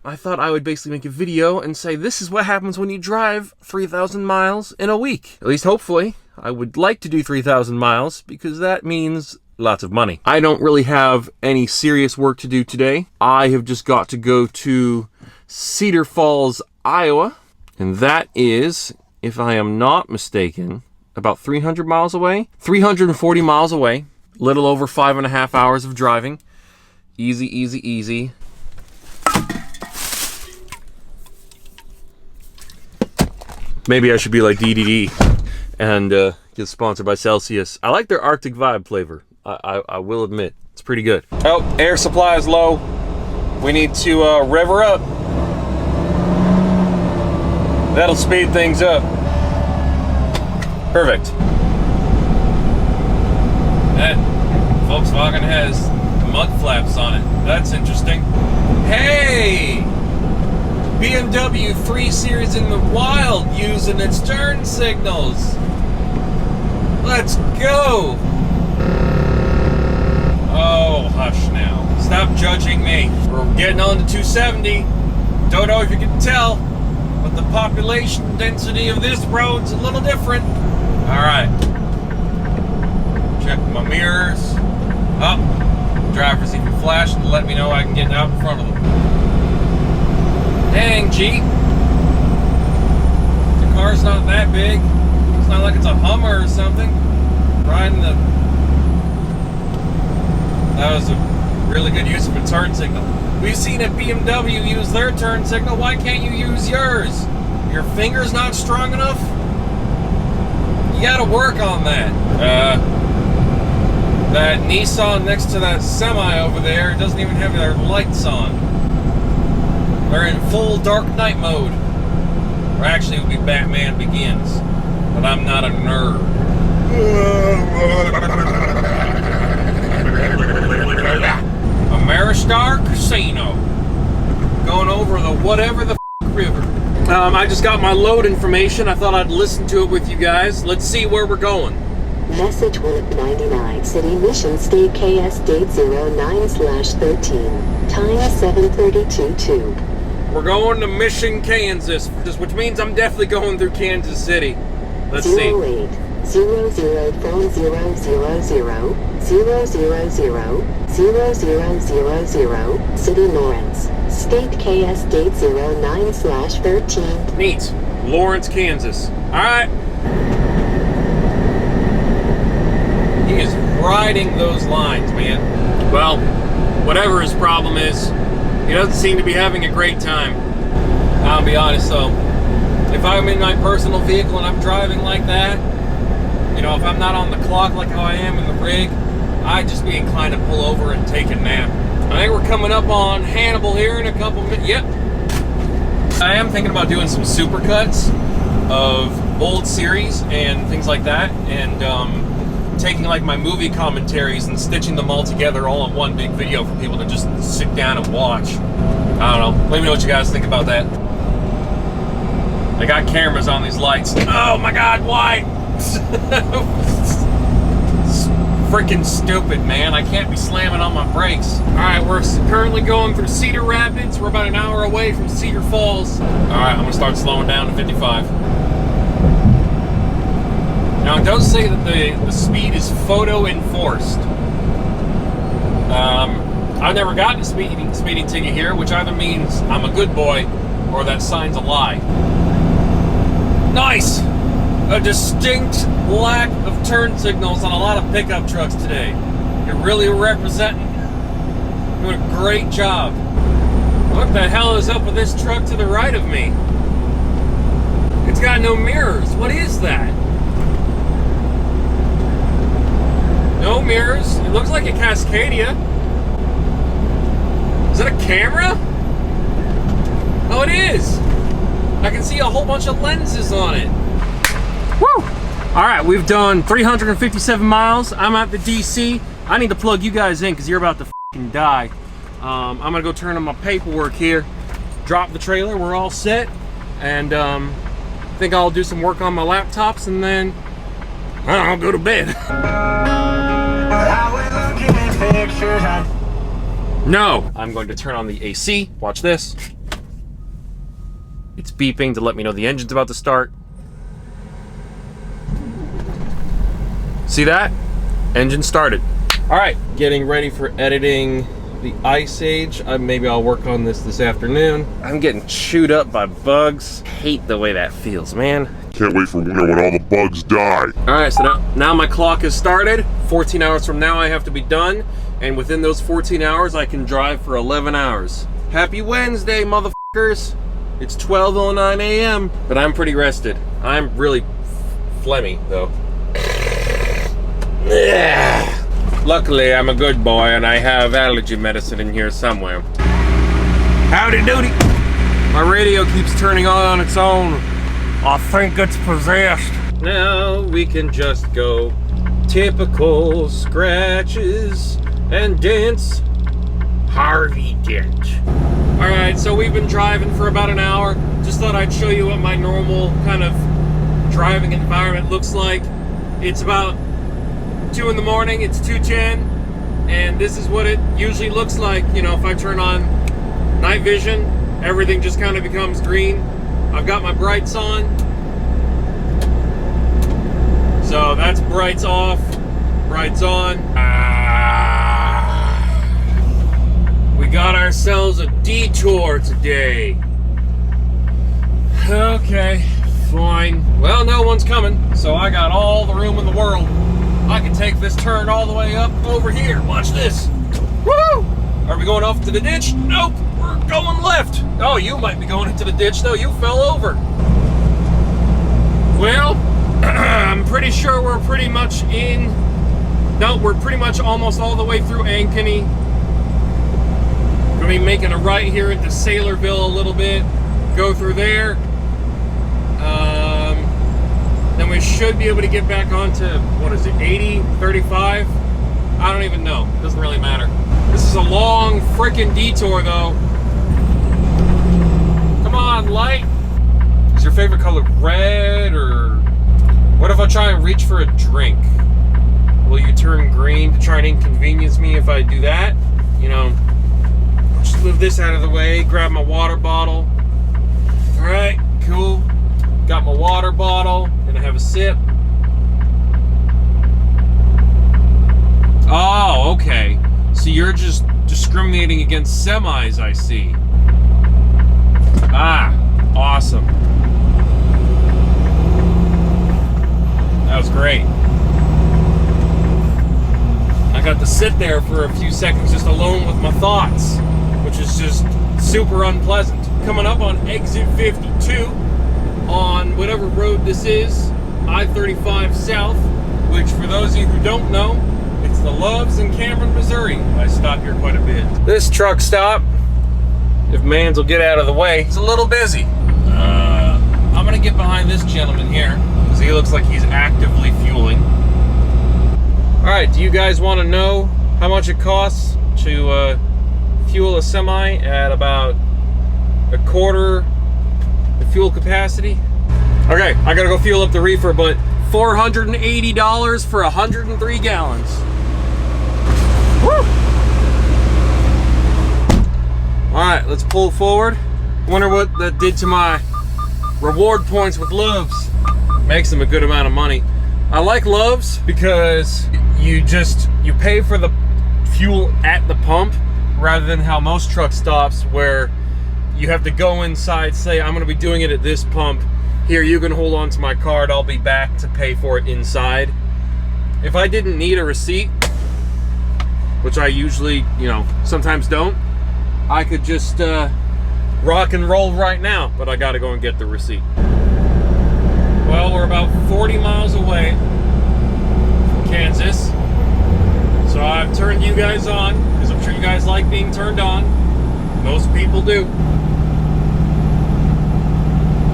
I thought I would basically make a video and say this is what happens when you drive 3,000 miles in a week. At least hopefully. I would like to do 3,000 miles because that means lots of money. I don't really have any serious work to do today. I have just got to go to Cedar Falls, Iowa, and that is, if I am not mistaken, about 300 miles away, 340 miles away, little over 5.5 hours of driving. Easy, easy, easy. Maybe I should be like DDD and get sponsored by Celsius. I like their Arctic Vibe flavor. I will admit, it's pretty good. Oh, air supply is low. We need to rev her up. That'll speed things up. Perfect. That Volkswagen has mud flaps on it. That's interesting. Hey! BMW 3 Series in the wild using its turn signals. Let's go! Oh, hush now. Stop judging me. We're getting on to 270. Don't know if you can tell, but the population density of this road's a little different. Alright. Check my mirrors. Up. Driver's even flashing to let me know I can get out in front of them. Dang, Jeep. The car's not that big. It's not like it's a Hummer or something. Riding the... That was a really good use of a turn signal. We've seen a BMW use their turn signal. Why can't you use yours? Your finger's not strong enough? You gotta work on that. That Nissan next to that semi over there doesn't even have their lights on. They're in full Dark Knight mode. Or actually it would be Batman Begins. But I'm not a nerd. Ameristar Casino. Going over the whatever the river. I just got my load information. I thought I'd listen to it with you guys. Let's see where we're going. Message 199 City Mission State KS date 09/13. Time 7:32:2. We're going to Mission, Kansas, which means I'm definitely going through Kansas City. Let's see. 08 00 phone 000 000 0000 City Lawrence. State KS date 09/13. Neat. Lawrence, Kansas. Alright. He is riding those lines, man. Well, whatever his problem is, he doesn't seem to be having a great time. I'll be honest though. If I'm in my personal vehicle and I'm driving like that, you know, if I'm not on the clock like how I am in the rig, I'd just be inclined to pull over and take a nap. I think we're coming up on Hannibal here in a couple minutes. Yep. I am thinking about doing some supercuts of old series and things like that, and taking like my movie commentaries and stitching them all together all in one big video for people to just sit down and watch. I don't know. Let me know what you guys think about that. They got cameras on these lights. Oh my God, why? Freaking stupid, man. I can't be slamming on my brakes. Alright, we're currently going through Cedar Rapids. We're about an hour away from Cedar Falls. Alright, I'm gonna start slowing down to 55. Now, it does say that the speed is photo enforced. I've never gotten a speeding ticket here, which either means I'm a good boy or that sign's a lie. Nice! A distinct lack of turn signals on a lot of pickup trucks today. You're really representing. Doing a great job. What the hell is up with this truck to the right of me? It's got no mirrors. What is that? No mirrors. It looks like a Cascadia. Is that a camera? Oh, it is. I can see a whole bunch of lenses on it. Woo! Alright, we've done 357 miles. I'm at the DC. I need to plug you guys in because you're about to f***ing die. I'm going to go turn on my paperwork here. Drop the trailer. We're all set. And I think I'll do some work on my laptops and then I'll go to bed. No! I'm going to turn on the AC. Watch this. It's beeping to let me know the engine's about to start. See that? Engine started. All right, getting ready for editing the Ice Age. Maybe I'll work on this afternoon. I'm getting chewed up by bugs. Hate the way that feels, man. Can't wait for winter when all the bugs die. All right, so now my clock has started. 14 hours from now I have to be done, and within those 14 hours I can drive for 11 hours. Happy Wednesday, motherfuckers. It's 12:09 a.m., but I'm pretty rested. I'm really phlegmy, though. Luckily, I'm a good boy, and I have allergy medicine in here somewhere. Howdy doody. My radio keeps turning on its own. I think it's possessed. Now we can just go typical scratches and dents. Harvey Dent. All right, so we've been driving for about an hour. Just thought I'd show you what my normal kind of driving environment looks like. It's about 2 in the morning, it's 2:10, and this is what it usually looks like. You know, if I turn on night vision, everything just kind of becomes green. I've got my brights on. So that's brights off, brights on. We got ourselves a detour today. Okay, fine. Well, no one's coming, so I got all the room in the world. I can take this turn all the way up over here. Watch this. Woo! Are we going off to the ditch? Nope, we're going left. Oh, you might be going into the ditch, though. You fell over. Well, I'm pretty sure we're pretty much in... No, we're pretty much almost all the way through Ankeny. Gonna be making a right here into Saylorville a little bit. Go through there. Then we should be able to get back onto, what is it, 80, 35? I don't even know. Doesn't really matter. This is a long freaking detour, though. Come on, light. Is your favorite color red, or what if I try and reach for a drink? Will you turn green to try and inconvenience me if I do that? You know, just move this out of the way, grab my water bottle. All right, cool. Got my water bottle, gonna have a sip. Oh, okay. So you're just discriminating against semis, I see. Ah, awesome. That was great. I got to sit there for a few seconds just alone with my thoughts, which is just super unpleasant. Coming up on exit 52 on whatever road this is, I-35 South, which for those of you who don't know, it's the Loves in Cameron, Missouri. I stop here quite a bit. This truck stop, if Mans will get out of the way, it's a little busy. I'm gonna get behind this gentleman here, because he looks like he's actively fueling. All right, do you guys want to know how much it costs to fuel a semi at about a quarter the fuel capacity? Okay, I gotta go fuel up the reefer, but $480 for 103 gallons. Woo! All right, let's pull forward. Wonder what that did to my reward points with Loves. Makes them a good amount of money. I like Loves because you pay for the fuel at the pump rather than how most truck stops where you have to go inside, say, I'm gonna be doing it at this pump. Here, you can hold on to my card, I'll be back to pay for it inside. If I didn't need a receipt, which I usually, sometimes don't, I could just rock and roll right now, but I gotta go and get the receipt. Well, we're about 40 miles away from Kansas. So I've turned you guys on, because I'm sure you guys like being turned on. Most people do.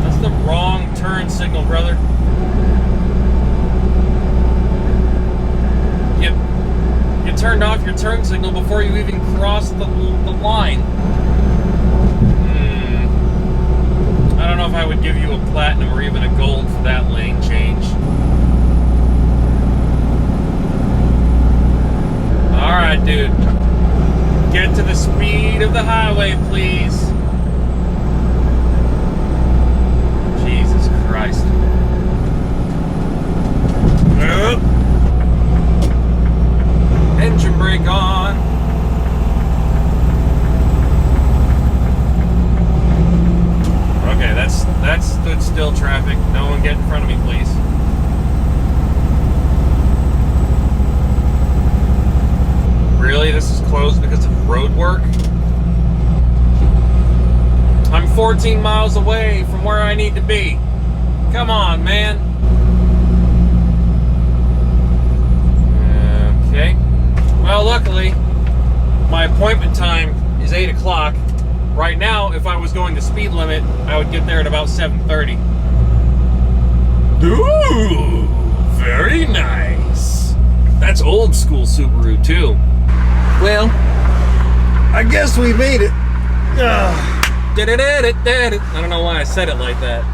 That's the wrong turn signal, brother. You turned off your turn signal before you even crossed the line. I don't know if I would give you a platinum or even a gold for that lane change. Alright, dude. Get to the speed of the highway, please. gone. Okay, that's stood still traffic. No one get in front of me, please. Really? This is closed because of road work? I'm 14 miles away from where I need to be. Come on, man. Okay. Well, luckily, my appointment time is 8 o'clock. Right now, if I was going to speed limit, I would get there at about 7:30. Ooh, very nice. That's old school Subaru, too. Well, I guess we made it. I don't know why I said it like that.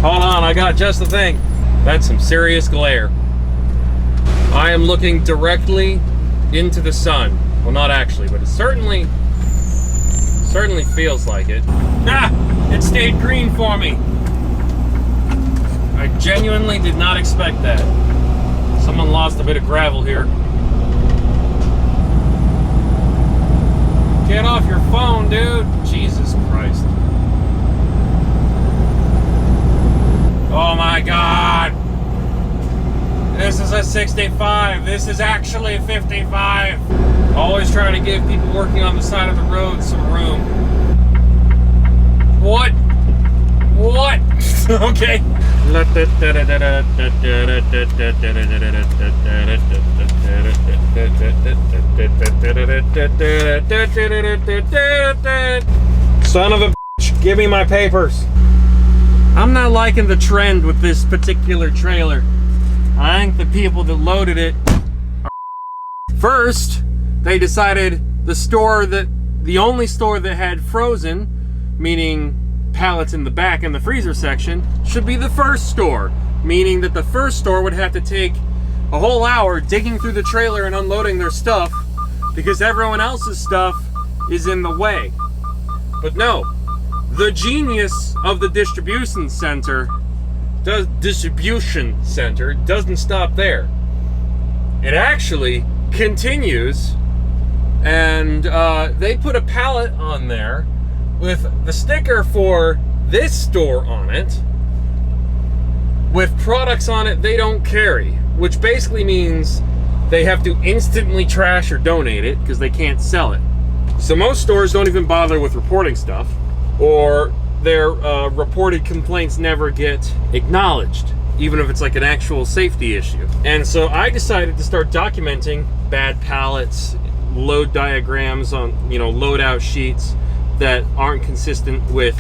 Hold on, I got just the thing. That's some serious glare. I am looking directly into the sun. Well, not actually, but it certainly feels like it. It stayed green for me. I genuinely did not expect that. Someone lost a bit of gravel here. Get off your phone, dude. Jesus Christ. Oh my God. This is a 65. This is actually 55. Always trying to give people working on the side of the road some room. What? What? Okay. Son of a bitch, give me my papers. I'm not liking the trend with this particular trailer. I think the people that loaded it are first, they decided the only store that had frozen, meaning pallets in the back in the freezer section, should be the first store, meaning that the first store would have to take a whole hour digging through the trailer and unloading their stuff because everyone else's stuff is in the way. But no, the genius of the distribution center doesn't stop there. It actually continues, and they put a pallet on there with the sticker for this store on it with products on it they don't carry, which basically means they have to instantly trash or donate it because they can't sell it. So most stores don't even bother with reporting stuff, or their reported complaints never get acknowledged, even if it's like an actual safety issue. And so I decided to start documenting bad pallets, load diagrams on, loadout sheets that aren't consistent with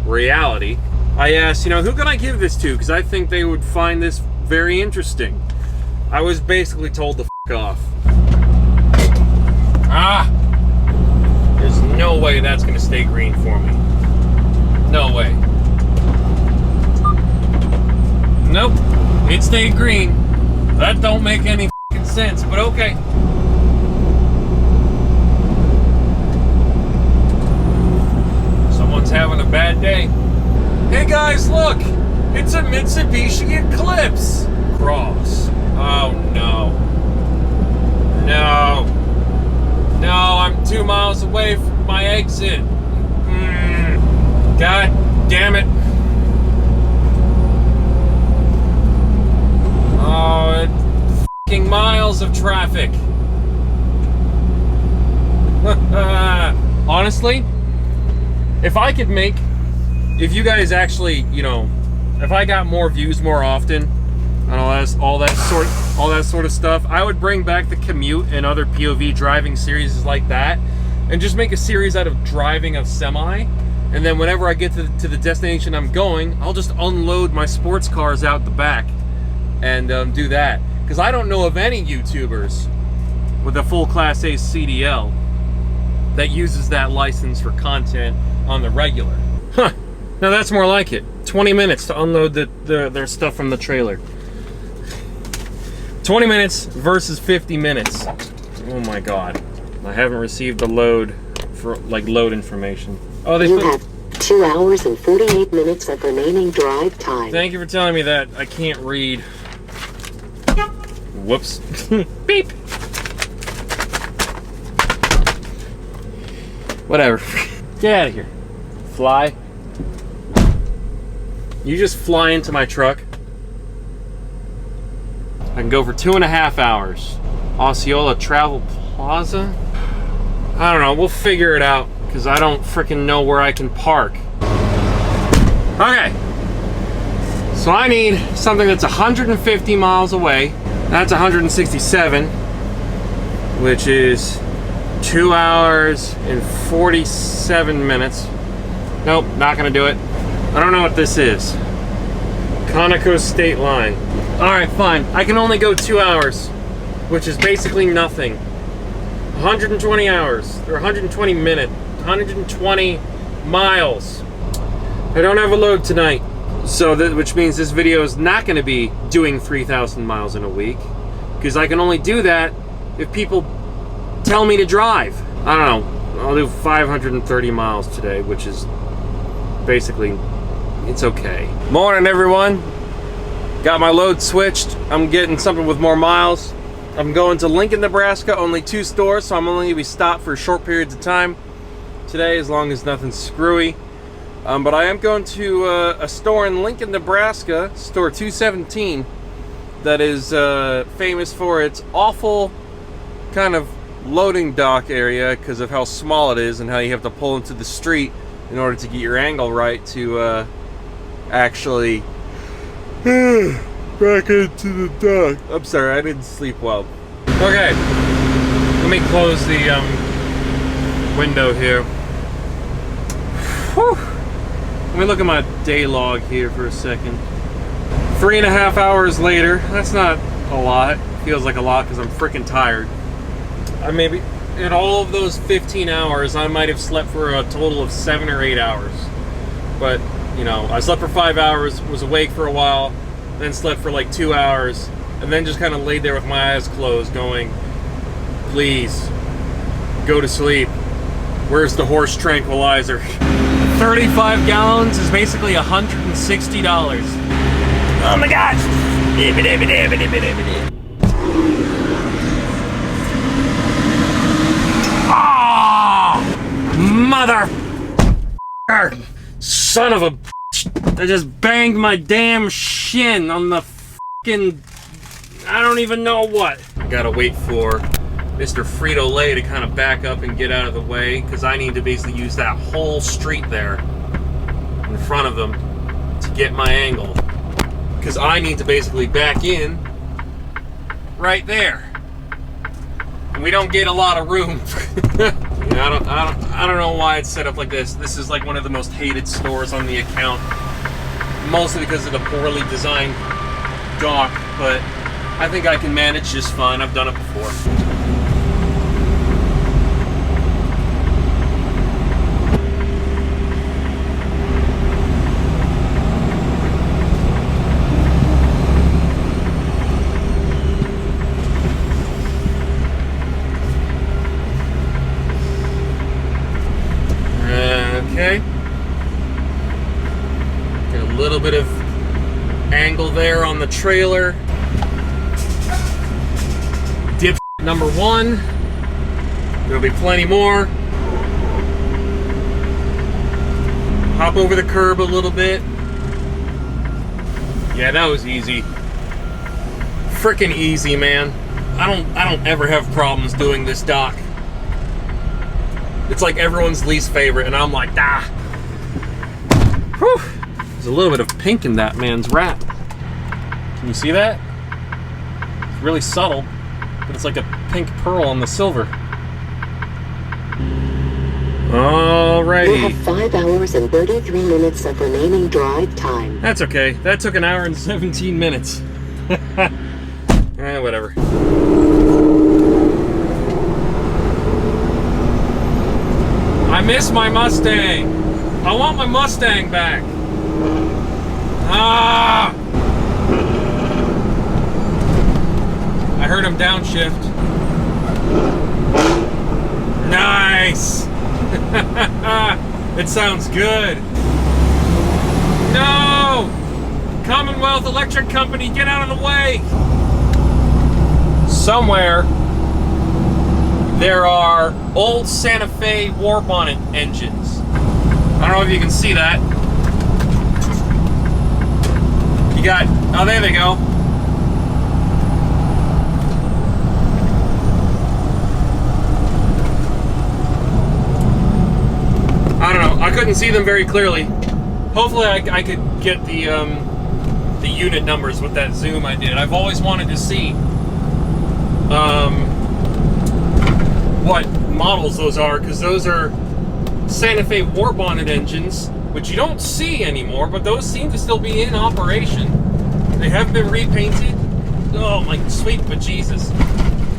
reality. I asked, who can I give this to? Because I think they would find this very interesting. I was basically told to f*** off. There's no way that's gonna stay green for me. No way. Nope, it stayed green. That don't make any f***ing sense, but okay. Someone's having a bad day. Hey guys, look! It's a Mitsubishi Eclipse Cross. Oh no. No. No, I'm 2 miles away from my exit. God damn it. Oh, it's f***ing miles of traffic. Honestly, if you guys actually, if I got more views more often and all that sort of stuff, I would bring back the commute and other POV driving series like that, and just make a series out of driving a semi. And then whenever I get to the destination I'm going, I'll just unload my sports cars out the back and do that. Because I don't know of any YouTubers with a full Class A CDL that uses that license for content on the regular. Huh. Now that's more like it. 20 minutes to unload their stuff from the trailer. 20 minutes versus 50 minutes. Oh my God. I haven't received the load for load information. Oh, you have 2 hours and 48 minutes of remaining drive time. Thank you for telling me that. I can't read. Whoops. Beep. Whatever. Get out of here. Fly. You just fly into my truck. I can go for 2.5 hours. Osceola Travel Plaza? I don't know, we'll figure it out, because I don't freaking know where I can park. Okay. So I need something that's 150 miles away. That's 167, which is 2 hours and 47 minutes. Nope, not gonna do it. I don't know what this is. Conoco State Line. All right, fine. I can only go 2 hours, which is basically nothing. 120 hours, or 120 minutes, 120 miles. I don't have a load tonight, so which means this video is not going to be doing 3,000 miles in a week, because I can only do that if people tell me to drive. I don't know. I'll do 530 miles today, which is basically, it's okay. Morning, everyone. Got my load switched. I'm getting something with more miles. I'm going to Lincoln, Nebraska. Only 2 stores, so I'm only going to be stopped for short periods of time today, as long as nothing's screwy. But I am going to a store in Lincoln, Nebraska, store 217, that is famous for its awful kind of loading dock area because of how small it is and how you have to pull into the street in order to get your angle right to actually back into the dock. I'm sorry, I didn't sleep well. Okay, let me close the window here. Whew. Let me look at my day log here for a second. 3.5 hours later. That's not a lot. Feels like a lot because I'm freaking tired. Maybe in all of those 15 hours, I might have slept for a total of 7 or 8 hours. But, you know, I slept for 5 hours, was awake for a while, then slept for like 2 hours, and then just kind of laid there with my eyes closed going, please, go to sleep. Where's the horse tranquilizer? 35 gallons is basically $160. Oh my gosh! Oh! Mother... Son of a... I just banged my damn shin on the fucking... I don't even know what. I gotta wait for Mr. Frito-Lay to kind of back up and get out of the way, because I need to basically use that whole street there in front of them to get my angle. Because I need to basically back in right there. And we don't get a lot of room. I don't know why it's set up like this. This is like one of the most hated stores on the account. Mostly because of the poorly designed dock, but I think I can manage just fine. I've done it before. Okay. Get a little bit of angle there on the trailer. Dip number 1. There'll be plenty more. Hop over the curb a little bit. Yeah, that was easy. Frickin' easy, man. I don't ever have problems doing this dock. It's like everyone's least favorite, and I'm like, ah. Whew. There's a little bit of pink in that man's wrap. Can you see that? It's really subtle, but it's like a pink pearl on the silver. Alrighty. You have 5 hours and 33 minutes of remaining drive time. That's okay. That took 1 hour and 17 minutes. Whatever. I miss my Mustang. I want my Mustang back. Ah! I heard him downshift. Nice. It sounds good. No! Commonwealth Electric Company, get out of the way! somewhere there are old Santa Fe war bonnet engines. I don't know if you can see that. You got, oh, there they go. I don't know, I couldn't see them very clearly. Hopefully I could get the unit numbers with that zoom I did. I've always wanted to see what models those are, because those are Santa Fe war bonnet engines, which you don't see anymore, but those seem to still be in operation. They have been repainted. Oh my sweet bejesus.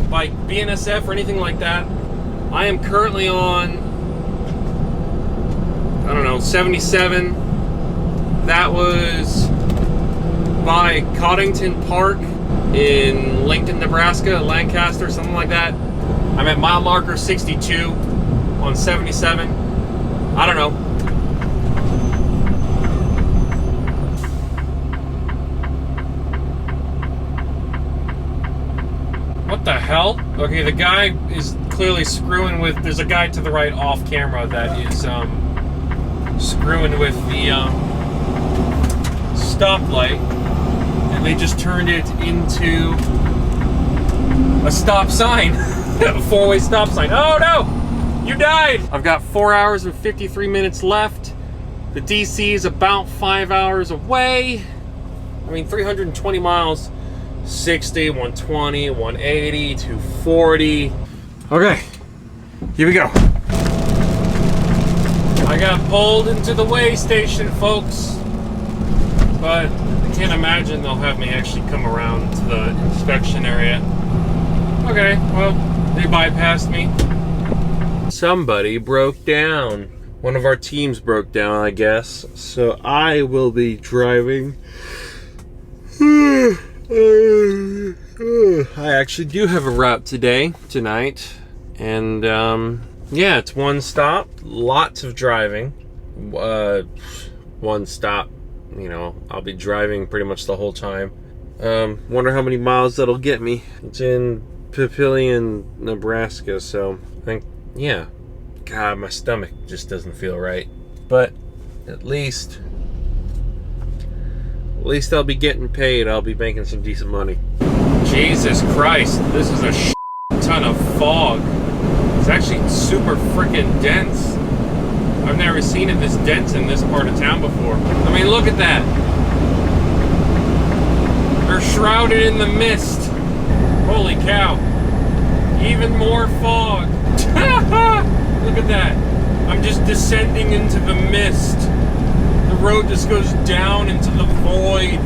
By BNSF or anything like that. I am currently on, I don't know, 77. That was by Coddington Park in Lincoln, Nebraska, Lancaster, something like that. I'm at mile marker 62 on 77. I don't know. What the hell? Okay, the guy is clearly screwing with, there's a guy to the right off camera that is screwing with the stoplight, and they just turned it into a stop sign. A four-way stop sign. Oh no! You died! I've got 4 hours and 53 minutes left. The DC is about 5 hours away. I mean, 320 miles. 60, 120, 180, 240. Okay, here we go. I got pulled into the weigh station, folks. But I can't imagine they'll have me actually come around to the inspection area. Okay, well, they bypassed me. Somebody broke down. One of our teams broke down, I guess. So I will be driving. I actually do have a route tonight. And yeah, it's one stop, lots of driving. One stop, you know, I'll be driving pretty much the whole time. Wonder how many miles that'll get me. It's in Papillion, Nebraska, so I think, yeah. God, my stomach just doesn't feel right. But at least I'll be getting paid. I'll be making some decent money. Jesus Christ, this is a ton of fog. It's actually super freaking dense. I've never seen it this dense in this part of town before. I mean, look at that. They're shrouded in the mist. Holy cow. Even more fog. Look at that. I'm just descending into the mist. The road just goes down into the void.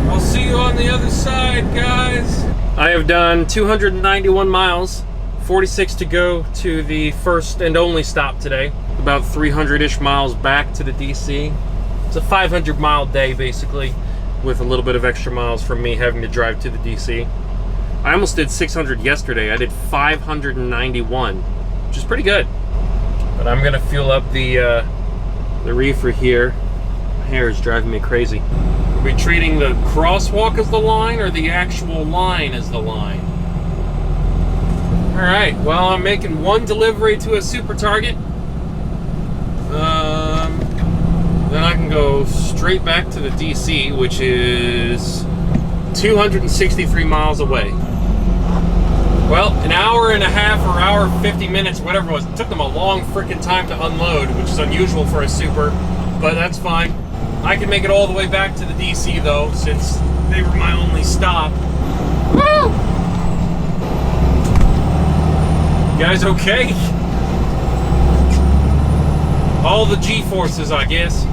I'll see you on the other side, guys. I have done 291 miles, 46 to go to the first and only stop today. About 300-ish miles back to the DC. It's a 500-mile day, basically, with a little bit of extra miles from me having to drive to the DC. I almost did 600 yesterday. I did 591, which is pretty good. But I'm gonna fuel up the reefer here. My hair is driving me crazy. Are we treating the crosswalk as the line or the actual line as the line? All right, well, I'm making one delivery to a super target. Then I can go straight back to the DC, which is 263 miles away. Well, an hour and a half or hour 50 minutes, whatever it was. It took them a long freaking time to unload, which is unusual for a super, but that's fine. I can make it all the way back to the DC though, since they were my only stop. Woo! You guys okay? All the G-forces, I guess.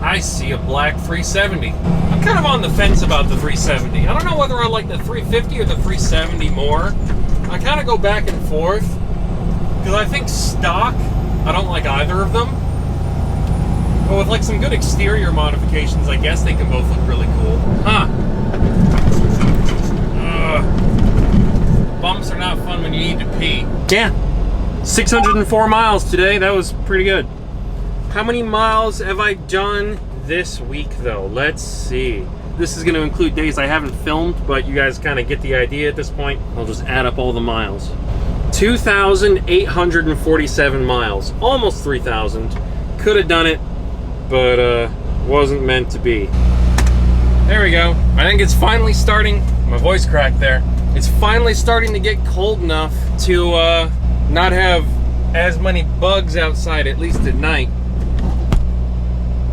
I see a black 370. I'm kind of on the fence about the 370. I don't know whether I like the 350 or the 370 more. I kind of go back and forth. Because I think stock, I don't like either of them. But with like some good exterior modifications, I guess they can both look really cool. Huh. Bumps are not fun when you need to pee. Yeah. 604 miles today. That was pretty good. How many miles have I done this week though? Let's see. This is going to include days I haven't filmed, but you guys kind of get the idea at this point. I'll just add up all the miles. 2,847 miles. Almost 3,000. Could have done it, but wasn't meant to be. There we go. I think it's finally starting. My voice cracked there. It's finally starting to get cold enough to not have as many bugs outside, at least at night.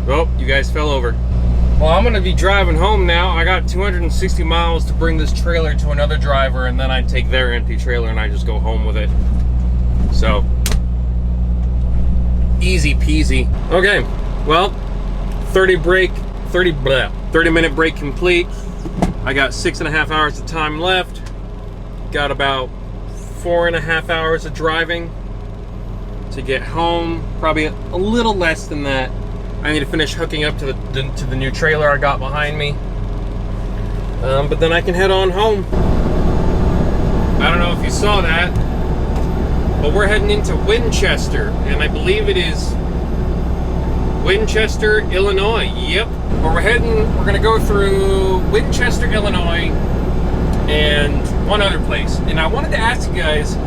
Oh, you guys fell over. Well, I'm gonna be driving home now. I got 260 miles to bring this trailer to another driver, and then I take their empty trailer and I just go home with it. So, easy peasy. Okay, well, 30-minute break complete. I got 6.5 hours of time left. Got about 4.5 hours of driving to get home. Probably a little less than that. I need to finish hooking up to the new trailer I got behind me. But then I can head on home. I don't know if you saw that, but we're heading into Winchester, and I believe it is Winchester, Illinois. Yep. But we're gonna go through Winchester, Illinois, and one other place. And I wanted to ask you guys,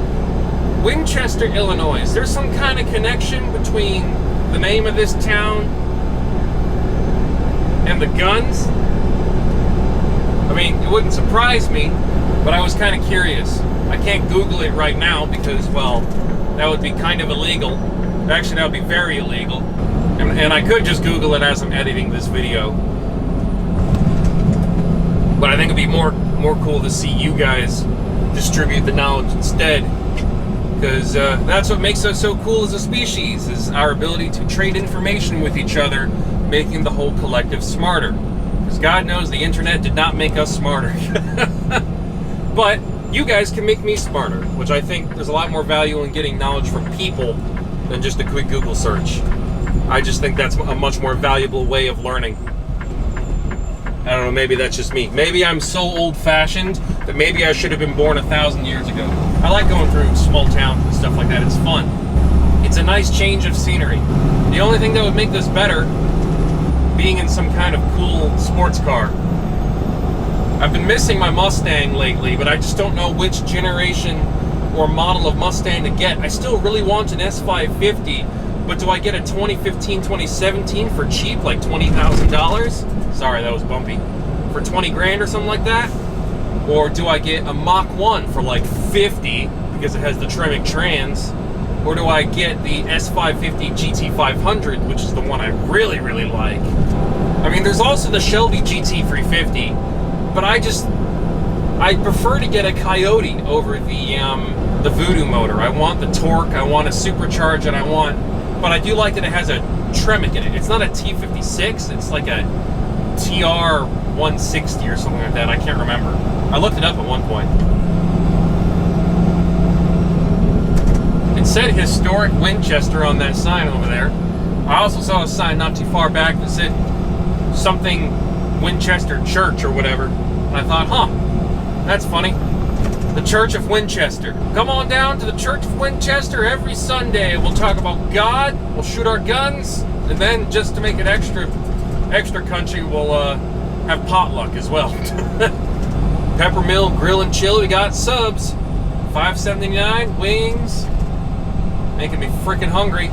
Winchester, Illinois, is there some kind of connection between the name of this town and the guns? I mean, it wouldn't surprise me, but I was kind of curious. I can't Google it right now because, well, that would be kind of illegal. Actually, that would be very illegal. And I could just Google it as I'm editing this video. But I think it'd be more cool to see you guys distribute the knowledge instead. Because that's what makes us so cool as a species, is our ability to trade information with each other, making the whole collective smarter. Because God knows the internet did not make us smarter. But you guys can make me smarter, which I think there's a lot more value in getting knowledge from people than just a quick Google search. I just think that's a much more valuable way of learning. I don't know, maybe that's just me. Maybe I'm so old-fashioned that maybe I should have been born 1,000 years ago. I like going through small towns and stuff like that. It's fun. It's a nice change of scenery. The only thing that would make this better, being in some kind of cool sports car. I've been missing my Mustang lately, but I just don't know which generation or model of Mustang to get. I still really want an S550, but do I get a 2015, 2017 for cheap, like $20,000? Sorry, that was bumpy. For 20 grand or something like that? Or do I get a Mach 1 for like 50 because it has the Tremec trans? Or do I get the S550 GT500, which is the one I really, really like? I mean, there's also the Shelby GT350, but I prefer to get a Coyote over the Voodoo motor. I want the torque, I want to supercharge it, but I do like that it has a Tremec in it. It's not a T56, it's like a TR160 or something like that. I can't remember. I looked it up at one point. It said historic Winchester on that sign over there. I also saw a sign not too far back that said something Winchester Church or whatever. And I thought, huh, that's funny. The Church of Winchester. Come on down to the Church of Winchester every Sunday. We'll talk about God, we'll shoot our guns, and then just to make it extra country, we'll have potluck as well. Peppermill Grill and Chill, we got subs. $5.79, wings. Making me freaking hungry.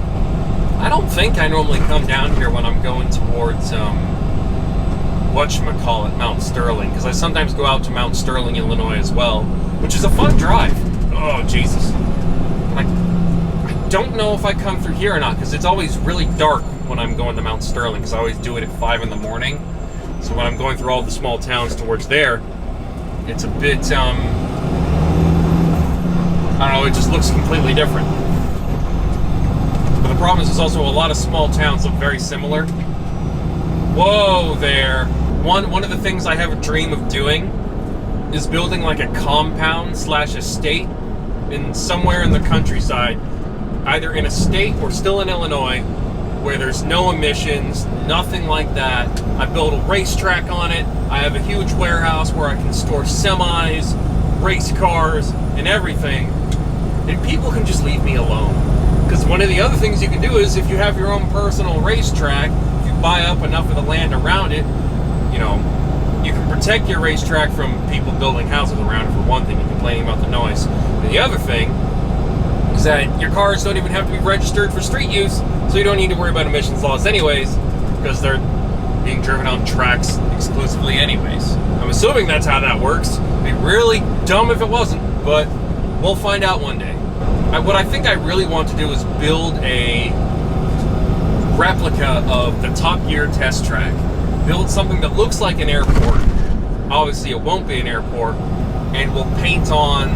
I don't think I normally come down here when I'm going towards whatchamacallit, Mount Sterling, because I sometimes go out to Mount Sterling, Illinois as well, which is a fun drive. Oh, Jesus. I don't know if I come through here or not, because it's always really dark when I'm going to Mount Sterling, because I always do it at 5 in the morning. So when I'm going through all the small towns towards there, it's a bit, I don't know, it just looks completely different. But the problem is there's also a lot of small towns look very similar. Whoa there. One of the things I have a dream of doing is building like a compound / estate in somewhere in the countryside, either in a state or still in Illinois, where there's no emissions, nothing like that. I build a racetrack on it. I have a huge warehouse where I can store semis, race cars, and everything. And people can just leave me alone. Because one of the other things you can do is, if you have your own personal racetrack, if you buy up enough of the land around it, you know, you can protect your racetrack from people building houses around it, for one thing, and complaining about the noise. And the other thing is that your cars don't even have to be registered for street use, so you don't need to worry about emissions laws anyways, because they're being driven on tracks exclusively anyways. I'm assuming that's how that works. It'd be really dumb if it wasn't, but we'll find out one day. What I think I really want to do is build a replica of the Top Gear test track. Build something that looks like an airport. Obviously it won't be an airport, and we'll paint on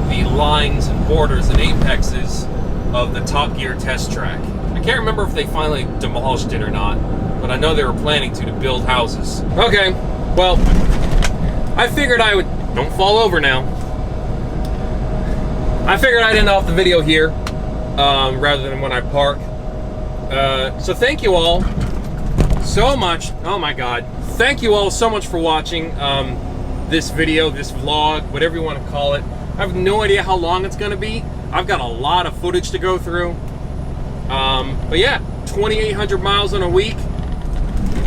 the lines and borders and apexes of the Top Gear test track. I can't remember if they finally demolished it or not, but I know they were planning to build houses. Okay, well, I figured I would, don't fall over now. I figured I'd end off the video here, rather than when I park. So thank you all so much. Oh my God. Thank you all so much for watching this video, this vlog, whatever you want to call it. I have no idea how long it's going to be. I've got a lot of footage to go through. But yeah, 2,800 miles in a week.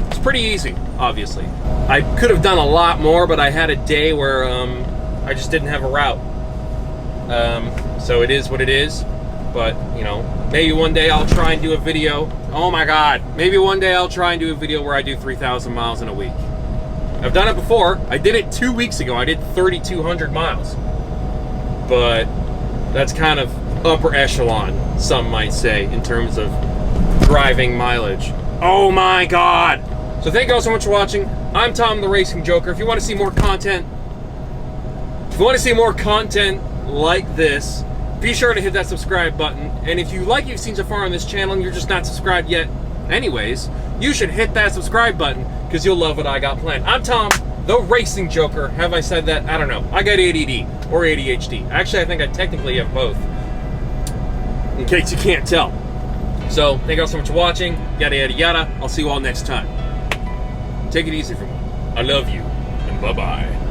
It's pretty easy, obviously. I could have done a lot more, but I had a day where I just didn't have a route. So it is what it is. But, you know, maybe one day I'll try and do a video. Oh my God. Maybe one day I'll try and do a video where I do 3,000 miles in a week. I've done it before. I did it 2 weeks ago. I did 3,200 miles. But that's kind of upper echelon, some might say, in terms of driving mileage. Oh my God. So thank you all so much for watching. I'm Tom the Racing Joker. If you want to see more content, like this, be sure to hit that subscribe button. And if you like what you've seen so far on this channel and you're just not subscribed yet anyways, you should hit that subscribe button because you'll love what I got planned. I'm Tom, the Racing Joker. Have I said that? I don't know. I got ADD or ADHD. Actually, I think I technically have both, in case you can't tell. So thank you all so much for watching. Yada, yada, yada. I'll see you all next time. Take it easy, everyone. I love you, and bye-bye.